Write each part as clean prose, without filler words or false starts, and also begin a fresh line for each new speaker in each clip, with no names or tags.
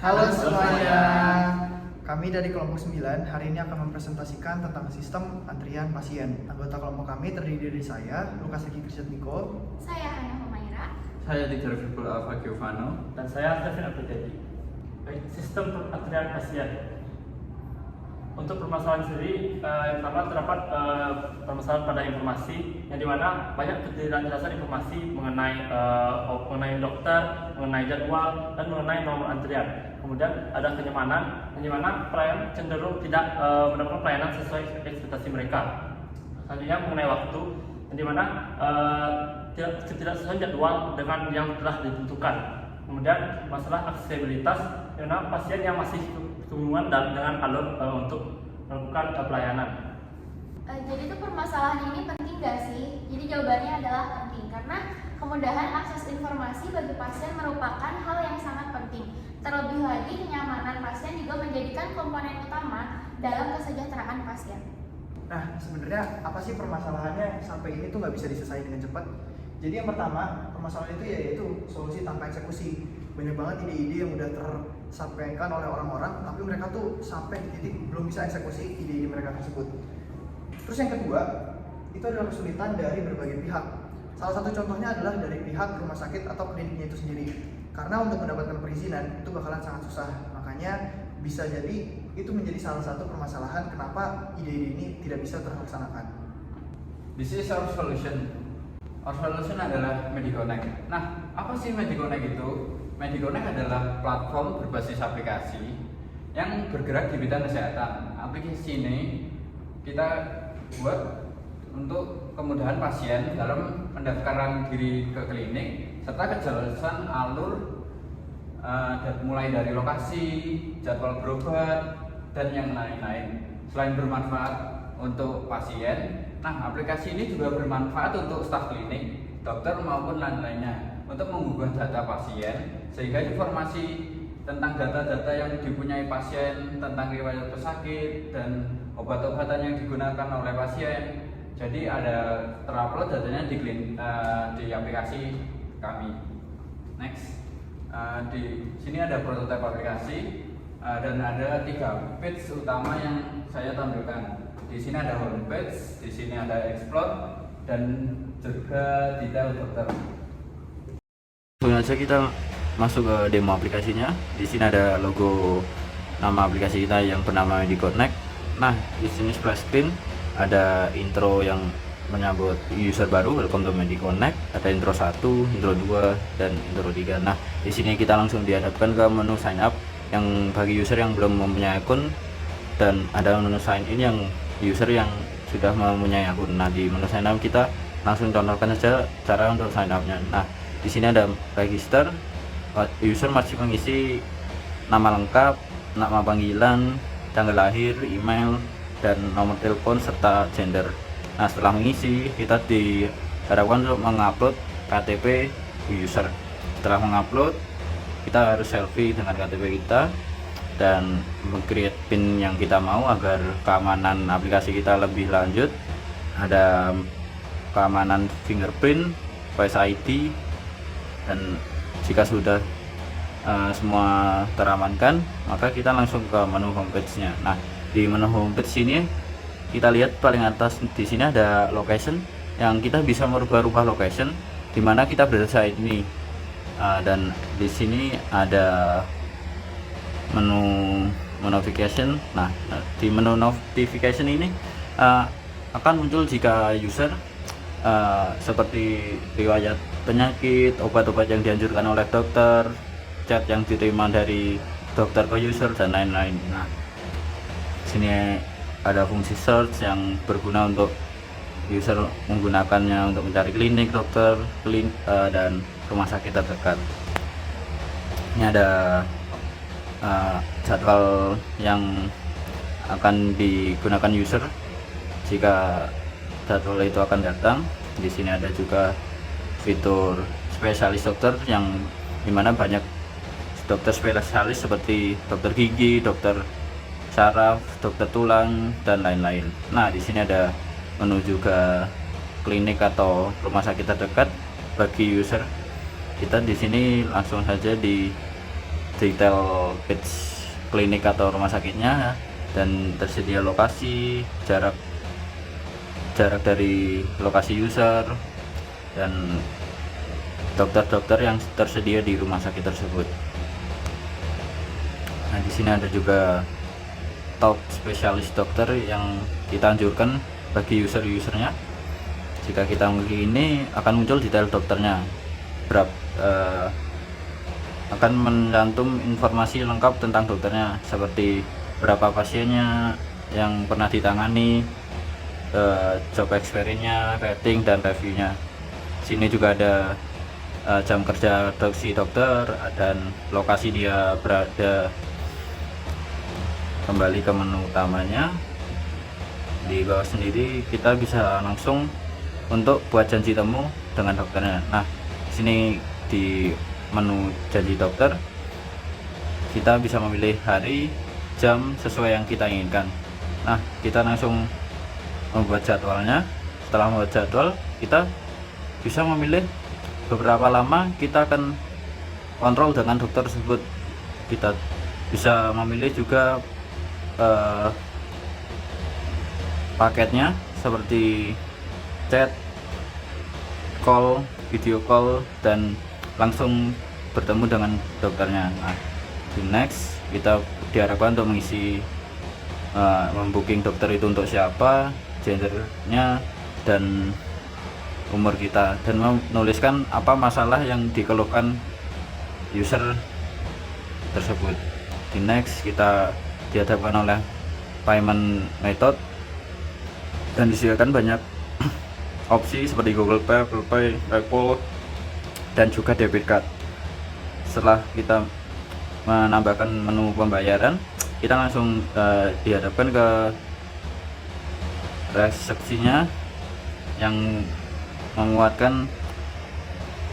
Halo semuanya, kami dari kelompok 9 hari ini akan mempresentasikan tentang sistem antrian pasien. Anggota kelompok kami terdiri dari saya, Lukas Eki Kristianto,
Saya Hana Humaira.
Saya Dr. Fikul Alfa Giovanno.
Dan saya Stephen Abdulkadir. Baik, sistem antrian pasien. Untuk permasalahan sendiri, yang pertama terdapat permasalahan pada informasi, yang dimana banyak ketidakjelasan informasi mengenai dokter, mengenai jadwal, dan mengenai nomor antrian. Kemudian ada kenyamanan, yang dimana pelayan cenderung tidak mendapatkan pelayanan sesuai ekspektasi mereka. Selanjutnya mengenai waktu, yang dimana ketidaksesuaian jadwal dengan yang telah ditentukan. Kemudian masalah aksesibilitas, karena pasien yang masih kebingungan dengan alur untuk melakukan pelayanan.
Jadi itu permasalahan ini penting gak sih? Jadi jawabannya adalah penting karena kemudahan akses informasi bagi pasien merupakan hal yang sangat penting. Terlebih lagi kenyamanan pasien juga menjadikan komponen utama dalam kesejahteraan pasien.
Nah, sebenarnya apa sih permasalahannya sampai ini tuh nggak bisa diselesaikan dengan cepat? Jadi yang pertama, permasalahan itu yaitu solusi tanpa eksekusi. Banyak banget ide-ide yang udah tersampaikan oleh orang-orang, tapi mereka tuh sampai di titik belum bisa eksekusi ide-ide mereka tersebut. Terus yang kedua, itu adalah kesulitan dari berbagai pihak. Salah satu contohnya adalah dari pihak rumah sakit atau kliniknya itu sendiri. Karena untuk mendapatkan perizinan itu bakalan sangat susah. Makanya bisa jadi itu menjadi salah satu permasalahan kenapa ide-ide ini tidak bisa terlaksanakan.
This is our solution. Our solution adalah Mediconnect. Nah, apa sih Mediconnect itu? Mediconnect adalah platform berbasis aplikasi yang bergerak di bidang kesehatan. Aplikasi ini kita buat untuk kemudahan pasien dalam pendaftaran diri ke klinik serta kejelasan alur mulai dari lokasi, jadwal berobat, dan yang lain-lain. Selain bermanfaat untuk pasien, nah aplikasi ini juga bermanfaat untuk staf klinik, dokter maupun lain-lainnya untuk menggugah data pasien sehingga informasi tentang data-data yang dipunyai pasien tentang riwayat pesakit dan obat-obatan yang digunakan oleh pasien. Jadi ada terupload datanya di aplikasi kami. Next, di sini ada prototipe aplikasi dan ada 3 page utama yang saya tampilkan. Di sini ada homepage, di sini ada explore, dan juga detail dokter.
Langsung aja kita masuk ke demo aplikasinya. Di sini ada logo nama aplikasi kita yang bernama Mediconnect. Nah, di sini splash screen ada intro yang menyambut user baru, welcome to Mediconnect. Ada intro 1, intro 2, dan intro 3. Nah, di sini kita langsung dihadapkan ke menu sign up yang bagi user yang belum mempunyai akun, dan ada menu sign in yang user yang sudah mempunyai akun. Nah, di menu sign up kita langsung contohkan saja cara untuk sign up-nya. Nah, di sini ada register. User masih mengisi nama lengkap, nama panggilan, tanggal lahir, email, dan nomor telepon serta gender. Nah, setelah mengisi, kita diharapkan untuk mengupload KTP user. Setelah mengupload, kita harus selfie dengan KTP kita dan meng-create PIN yang kita mau agar keamanan aplikasi kita lebih lanjut. Ada keamanan fingerprint, Face ID, dan jika sudah semua teramankan, maka kita langsung ke menu homepage-nya. Nah, di menu homepage ini kita lihat paling atas di sini ada location yang kita bisa merubah-rubah location di mana kita berada saat ini. Dan di sini ada menu notification. Nah, di menu notification ini akan muncul jika user seperti riwayat penyakit, obat-obat yang dianjurkan oleh dokter, chat yang diterima dari dokter ke user, dan lain-lain. Nah, sini ada fungsi search yang berguna untuk user menggunakannya untuk mencari klinik, dokter, dan rumah sakit terdekat. Ini ada jadwal yang akan digunakan user jika jadwal itu akan datang. Di sini ada juga fitur spesialis dokter yang dimana banyak dokter spesialis seperti dokter gigi, dokter saraf, dokter tulang, dan lain-lain. Nah, di sini ada menu juga klinik atau rumah sakit terdekat bagi user. Kita di sini langsung saja detail page klinik atau rumah sakitnya, dan tersedia lokasi, jarak dari lokasi user, dan dokter-dokter yang tersedia di rumah sakit tersebut. Nah, di sini ada juga top spesialis dokter yang kita anjurkan bagi user-usernya. Jika kita memiliki ini, akan muncul detail dokternya, akan mencantum informasi lengkap tentang dokternya, seperti berapa pasiennya yang pernah ditangani, job experience-nya, rating, dan reviewnya. Sini juga ada jam kerja si dokter dan lokasi dia berada. Kembali ke menu utamanya, di bawah sendiri kita bisa langsung untuk buat janji temu dengan dokternya. Nah, di sini di menu janji dokter kita bisa memilih hari, jam sesuai yang kita inginkan. Nah, kita langsung membuat jadwalnya. Setelah membuat jadwal, kita bisa memilih beberapa lama kita akan kontrol dengan dokter tersebut. Kita bisa memilih juga paketnya seperti chat, call, video call, dan langsung bertemu dengan dokternya. Nah, di next kita diharapkan untuk mengisi membooking dokter itu untuk siapa, gendernya, dan umur kita, dan menuliskan apa masalah yang dikeluhkan user tersebut. Di next kita dihadapkan oleh payment method, dan disediakan banyak opsi seperti Google Pay, Apple Pay, PayPal, dan juga debit card. Setelah kita menambahkan menu pembayaran, kita langsung dihadapkan ke resepsinya yang menguatkan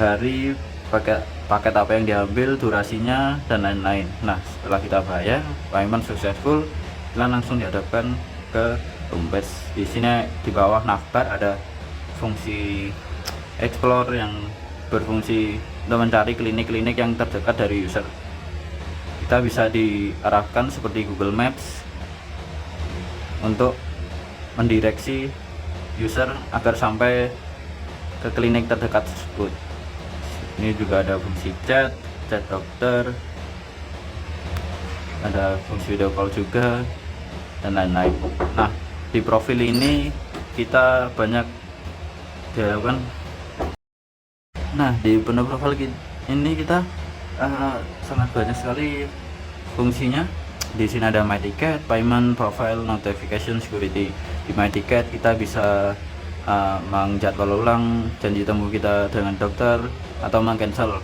hari, paket apa yang diambil, durasinya, dan lain-lain. Nah, setelah kita bayar, payment successful, kita langsung dihadapkan ke homepage. Di sini di bawah navbar ada fungsi explore yang berfungsi untuk mencari klinik-klinik yang terdekat dari user. Kita bisa diarahkan seperti Google Maps untuk mendireksi user agar sampai ke klinik terdekat tersebut. Ini juga ada fungsi chat dokter, ada fungsi video call juga, dan lain-lain. Nah, di profil ini kita banyak diharapkan. Nah, di menu profil ini kita sangat banyak sekali fungsinya. Di sini ada My Ticket, Payment, Profile, Notification, Security. Di My Ticket kita bisa menjadwal ulang janji temu kita dengan dokter atau meng-cancel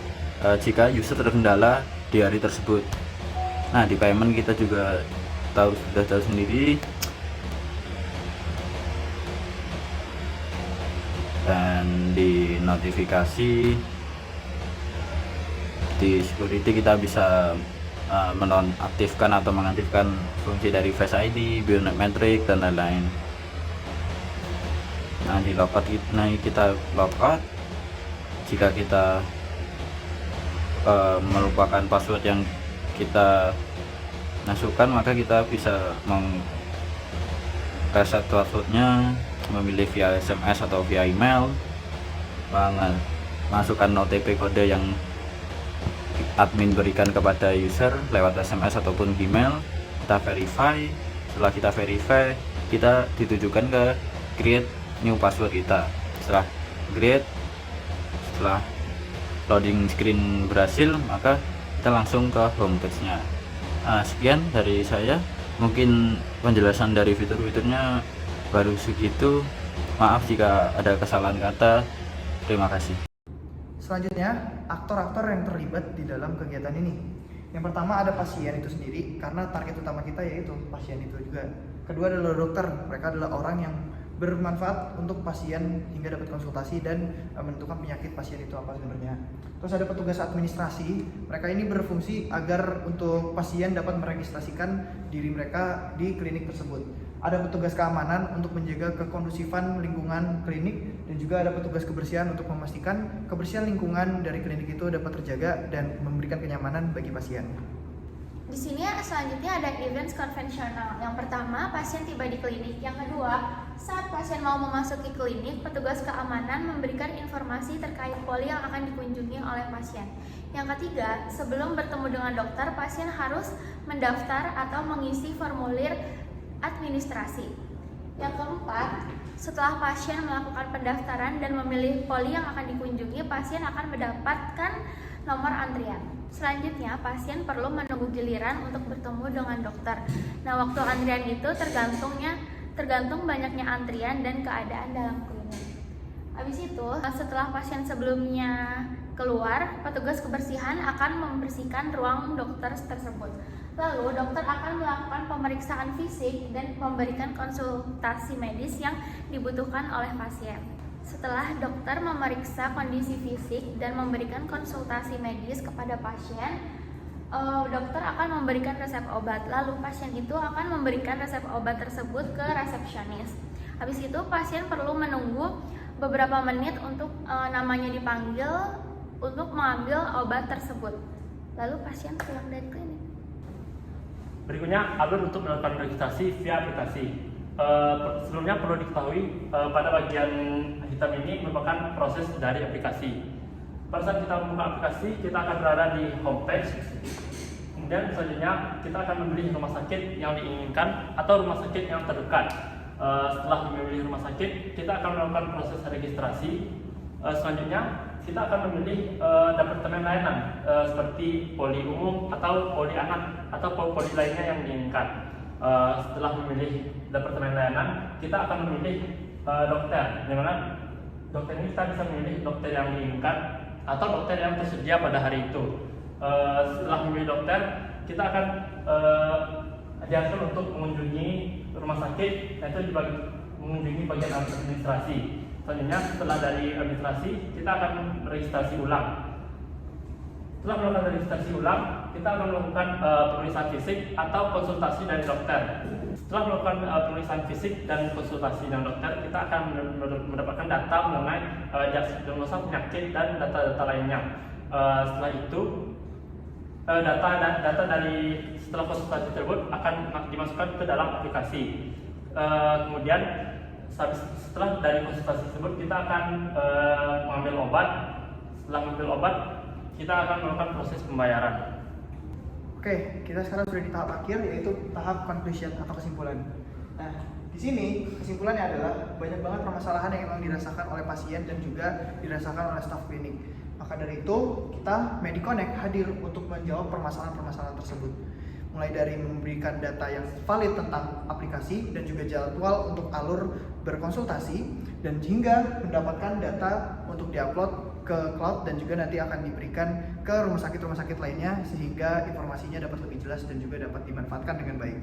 jika user terkendala di hari tersebut. Nah, di Payment kita juga sudah tahu sendiri. Dan di notifikasi, di security kita bisa menonaktifkan atau mengaktifkan fungsi dari Face ID, biometrik, dan lain-lain. Nah, di logout kita logout jika kita melupakan password yang kita masukkan, maka kita bisa reset passwordnya, memilih via SMS atau via email, masukkan OTP kode yang admin berikan kepada user lewat SMS ataupun email. Kita verify. Setelah kita verify, kita ditujukan ke create new password kita. Setelah loading screen berhasil, maka kita langsung ke homepage nya. Nah, sekian dari saya. Mungkin penjelasan dari fitur-fiturnya baru segitu. Maaf jika ada kesalahan kata. Terima kasih.
Selanjutnya, aktor-aktor yang terlibat di dalam kegiatan ini. Yang pertama ada pasien itu sendiri, karena target utama kita yaitu pasien itu juga. Kedua adalah dokter, mereka adalah orang yang bermanfaat untuk pasien hingga dapat konsultasi dan menentukan penyakit pasien itu apa sebenarnya. Terus ada petugas administrasi, mereka ini berfungsi agar untuk pasien dapat meregistrasikan diri mereka di klinik tersebut. ada petugas keamanan untuk menjaga kekondusifan lingkungan klinik, dan juga ada petugas kebersihan untuk memastikan kebersihan lingkungan dari klinik itu dapat terjaga dan memberikan kenyamanan bagi pasien.
Di sini selanjutnya ada events konvensional. Yang pertama, pasien tiba di klinik. Yang kedua, saat pasien mau memasuki klinik, petugas keamanan memberikan informasi terkait poli yang akan dikunjungi oleh pasien. Yang ketiga, sebelum bertemu dengan dokter, pasien harus mendaftar atau mengisi formulir administrasi. Yang keempat, setelah pasien melakukan pendaftaran dan memilih poli yang akan dikunjungi, pasien akan mendapatkan nomor antrian. Selanjutnya, pasien perlu menunggu giliran untuk bertemu dengan dokter. Nah, waktu antrian itu tergantung banyaknya antrian dan keadaan dalam klinik. Habis itu, setelah pasien sebelumnya keluar, petugas kebersihan akan membersihkan ruang dokter tersebut. Lalu, dokter akan melakukan pemeriksaan fisik dan memberikan konsultasi medis yang dibutuhkan oleh pasien. Setelah dokter memeriksa kondisi fisik dan memberikan konsultasi medis kepada pasien, dokter akan memberikan resep obat. Lalu pasien itu akan memberikan resep obat tersebut ke resepsionis. Habis itu pasien perlu menunggu beberapa menit untuk namanya dipanggil untuk mengambil obat tersebut. Lalu pasien pulang dari klinik.
Berikutnya, alur untuk melakukan registrasi via aplikasi. Sebelumnya perlu diketahui pada bagian hitam ini merupakan proses dari aplikasi. Pada saat kita membuka aplikasi, kita akan berada di homepage. Kemudian selanjutnya kita akan memilih rumah sakit yang diinginkan atau rumah sakit yang terdekat. Setelah memilih rumah sakit, kita akan melakukan proses registrasi. Selanjutnya kita akan memilih departemen layanan seperti poli umum atau poli anak atau poli lainnya yang diinginkan. Setelah memilih departemen layanan, kita akan memilih dokter, di mana dokter ini kita bisa memilih dokter yang diinginkan atau dokter yang tersedia pada hari itu. Setelah memilih dokter, kita akan diatur untuk mengunjungi rumah sakit, yaitu mengunjungi bagian administrasi. Selanjutnya, setelah dari administrasi, kita akan registrasi ulang. Setelah melakukan registrasi ulang, kita akan melakukan pemeriksaan fisik atau konsultasi dari dokter. Setelah melakukan pemeriksaan fisik dan konsultasi dengan dokter, kita akan mendapatkan data mengenai diagnosa penyakit dan data-data lainnya. Setelah itu, data dari setelah konsultasi tersebut akan dimasukkan ke dalam aplikasi. Kemudian setelah dari konsultasi tersebut, kita akan mengambil obat. Setelah mengambil obat, kita akan melakukan proses pembayaran.
Oke, kita sekarang sudah di tahap akhir, yaitu tahap conclusion atau kesimpulan. Nah, di sini kesimpulannya adalah banyak banget permasalahan yang memang dirasakan oleh pasien dan juga dirasakan oleh staf klinik. Maka dari itu, kita Mediconnect hadir untuk menjawab permasalahan-permasalahan tersebut. Mulai dari memberikan data yang valid tentang aplikasi dan juga jadwal untuk alur berkonsultasi, dan hingga mendapatkan data untuk diupload ke cloud dan juga nanti akan diberikan ke rumah sakit lainnya sehingga informasinya dapat lebih jelas dan juga dapat dimanfaatkan dengan baik.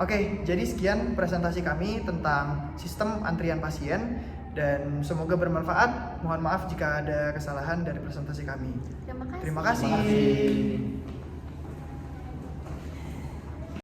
Oke, jadi sekian presentasi kami tentang sistem antrian pasien dan semoga bermanfaat. Mohon maaf jika ada kesalahan dari presentasi kami.
Terima kasih.
Terima kasih.